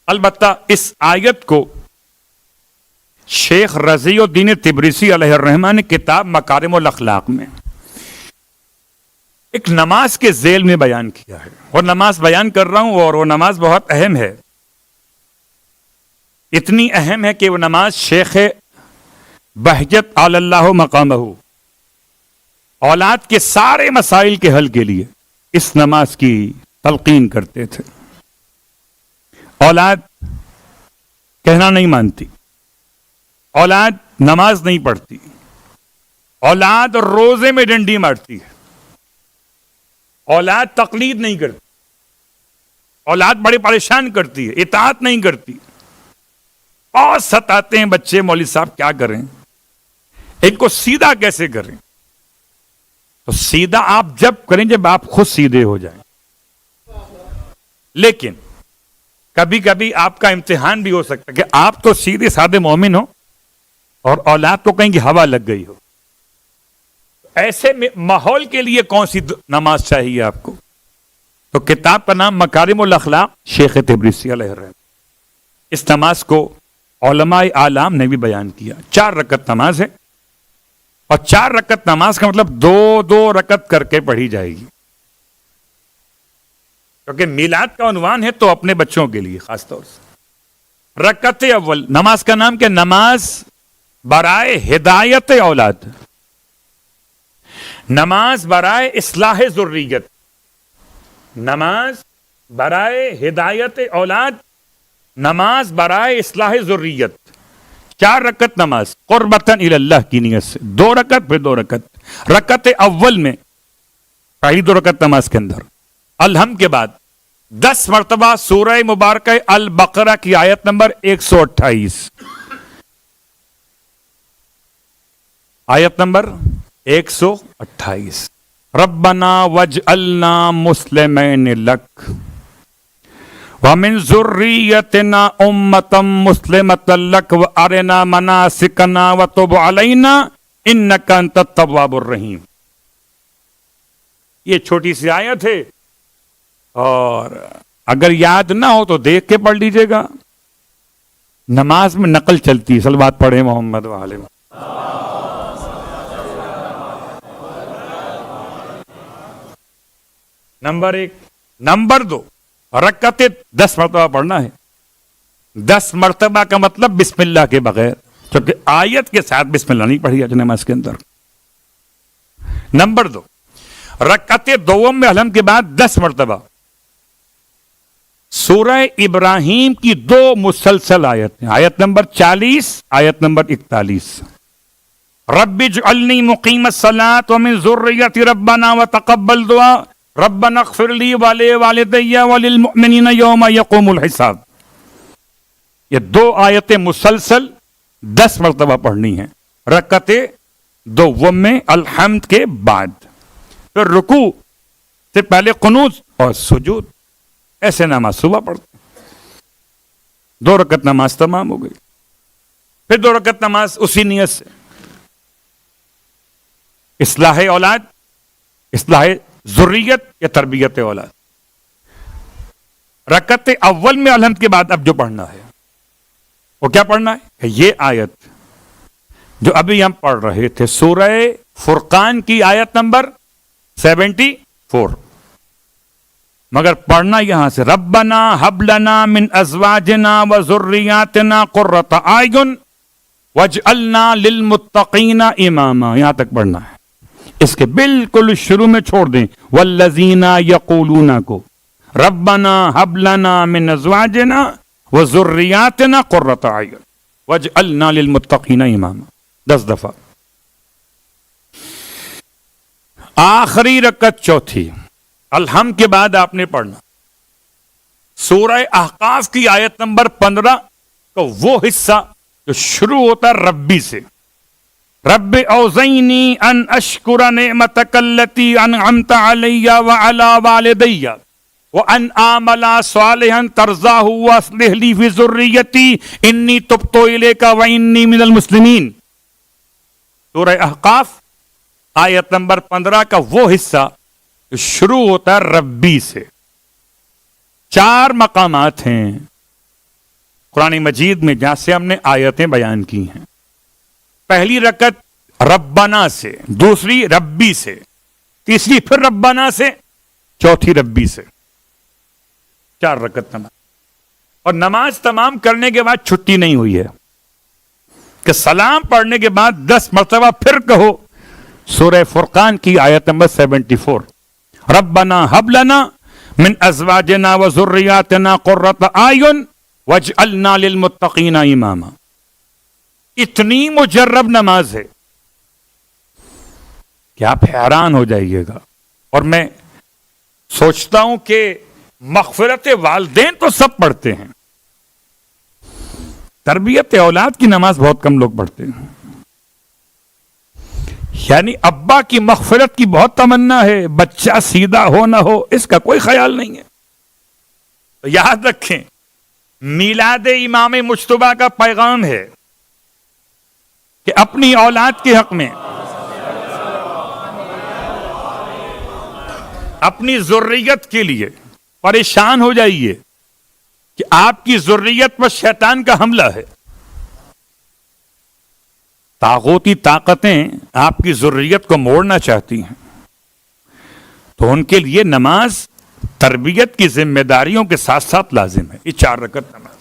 البتہ اس آیت کو شیخ رضی الدین تبریسی علیہ الرحمہ نے کتاب مکارم الاخلاق میں ایک نماز کے ذیل میں بیان کیا ہے، اور نماز بیان کر رہا ہوں، اور وہ نماز بہت اہم ہے، اتنی اہم ہے کہ وہ نماز شیخ بہجت علی اللہ مقامہ اولاد کے سارے مسائل کے حل کے لیے اس نماز کی تلقین کرتے تھے۔ اولاد کہنا نہیں مانتی، اولاد نماز نہیں پڑھتی، اولاد روزے میں ڈنڈی مارتی ہے، اولاد تقلید نہیں کرتی، اولاد بڑے پریشان کرتی ہے، اطاعت نہیں کرتی، اور ستاتے ہیں بچے، مولوی صاحب کیا کریں، ان کو سیدھا کیسے کریں؟ تو سیدھا آپ جب کریں جب آپ خود سیدھے ہو جائیں۔ لیکن کبھی کبھی آپ کا امتحان بھی ہو سکتا ہے کہ آپ تو سیدھے سادے مومن ہو اور اولاد کو کہیں کہ ہوا لگ گئی ہو، ایسے میں ماحول کے لیے کون سی نماز چاہیے آپ کو؟ تو کتاب کا نام مکارم الاخلاق، شیخ تبریسی علیہ الرحمہ، اس نماز کو علماء اعلام نے بھی بیان کیا۔ 4 رکعت نماز ہے، اور 4 رکعت نماز کا مطلب 2 رکعت کر کے پڑھی جائے گی، کیونکہ میلاد کا عنوان ہے تو اپنے بچوں کے لیے خاص طور سے۔ رکعت اول، نماز کا نام کیا؟ نماز برائے ہدایت اولاد، نماز برائے اصلاح ذریت، نماز برائے ہدایت اولاد، نماز برائے اصلاح ذریت۔ 4 رکعت نماز قربتاً الی اللہ کی نیت سے، 2 رکعت پھر 2 رکعت۔ رکعت اول میں پہلی 2 رکعت نماز کے اندر الحمد کے بعد 10 مرتبہ سورہ مبارکہ البقرہ کی آیت نمبر 128، آیت نمبر 128، ربنا وجعلنا مسلمین لک ومن ذریتنا امتا مسلمتا لک وارنا مناسکنا وتب علینا انک انت التواب الرحیم۔ یہ چھوٹی سی آیت ہے، اور اگر یاد نہ ہو تو دیکھ کے پڑھ لیجئے گا، نماز میں نقل چلتی ہے۔ صلوات پڑھیں محمد وآلہ محمد۔ نمبر 1۔ نمبر 2، رکعت 10 مرتبہ پڑھنا ہے۔ 10 مرتبہ کا مطلب بسم اللہ کے بغیر، کیونکہ آیت کے ساتھ بسم اللہ نہیں پڑھی جاتی نماز کے اندر۔ نمبر 2، رکعت دوم میں الحمد کے بعد 10 مرتبہ سورہ ابراہیم کی 2 مسلسل آیت ہیں، آیت نمبر 40، آیت نمبر 41۔ رب اجعلنی مقیم الصلاۃ ومن ذریتی ربنا وتقبل دعا ربنا اغفر لی ولوالدی وللمؤمنین یوم یقوم الحساب۔ یہ 2 آیتیں مسلسل 10 مرتبہ پڑھنی ہیں رکعت دوم میں الحمد کے بعد، پھر رکوع سے پہلے قنوت اور سجود۔ ایسے نماز صبح پڑھتے، 2 رکعت نماز تمام ہو گئی، پھر 2 رکعت نماز اسی نیت سے، اصلاح اولاد، اصلاح ذریت یا تربیت اولاد۔ رکعت اول میں الحمد کے بعد اب جو پڑھنا ہے وہ کیا پڑھنا ہے کہ یہ آیت جو ابھی ہم پڑھ رہے تھے، سورہ فرقان کی آیت نمبر 74، مگر پڑھنا یہاں سے ربنا ہب لنا من ازواجنا وذریاتنا قرۃ اعین واجعلنا للمتقین اماما، یہاں تک پڑھنا ہے۔ اس کے بالکل شروع میں چھوڑ دیں والذین یقولون کو، ربنا ہب لنا من ازواجنا وذریاتنا قرۃ اعین واجعلنا للمتقین اماما، 10 دفعہ۔ آخری رکعت چوتھی، الحمد کے بعد آپ نے پڑھنا سورہ احقاف کی آیت نمبر 15 کا وہ حصہ جو شروع ہوتا ہے ربی سے، رب اوزعنی ان اشکر نعمتک التی انعمت علی وعلی والدی وان اعمل صالحا ترضاہ واصلح لی فی ذریتی انی تبت الیک وانی من المسلمین۔ سورہ احقاف آیت نمبر 15 کا وہ حصہ شروع ہوتا ہے ربی سے۔ 4 مقامات ہیں قرآن مجید میں جہاں سے ہم نے آیتیں بیان کی ہیں. پہلی رکعت ربنا سے، دوسری ربی سے، تیسری پھر ربنا سے، چوتھی ربی سے. 4 رکعت نماز. اور نماز تمام کرنے کے بعد چھٹی نہیں ہوئی ہے کہ سلام پڑھنے کے بعد 10 مرتبہ پھر کہو سورہ فرقان کی آیت نمبر 74، ربنا ہب لنا من ازواجنا و ذریاتنا قرۃ اعین واجعلنا للمتقین اماما. اتنی مجرب نماز ہے کہ آپ حیران ہو جائیے گا. اور میں سوچتا ہوں کہ مغفرت والدین تو سب پڑھتے ہیں، تربیت اولاد کی نماز بہت کم لوگ پڑھتے ہیں. یعنی ابا کی مغفرت کی بہت تمنا ہے، بچہ سیدھا ہو نہ ہو اس کا کوئی خیال نہیں ہے. تو یاد رکھیں، میلاد امام مجتبیٰ کا پیغام ہے کہ اپنی اولاد کے حق میں، اپنی ذریت کے لیے پریشان ہو جائیے کہ آپ کی ذریت پر شیطان کا حملہ ہے. طاغوتی طاقتیں آپ کی ذریت کو موڑنا چاہتی ہیں، تو ان کے لیے نماز تربیت کی ذمہ داریوں کے ساتھ ساتھ لازم ہے. یہ 4 رکعت نماز.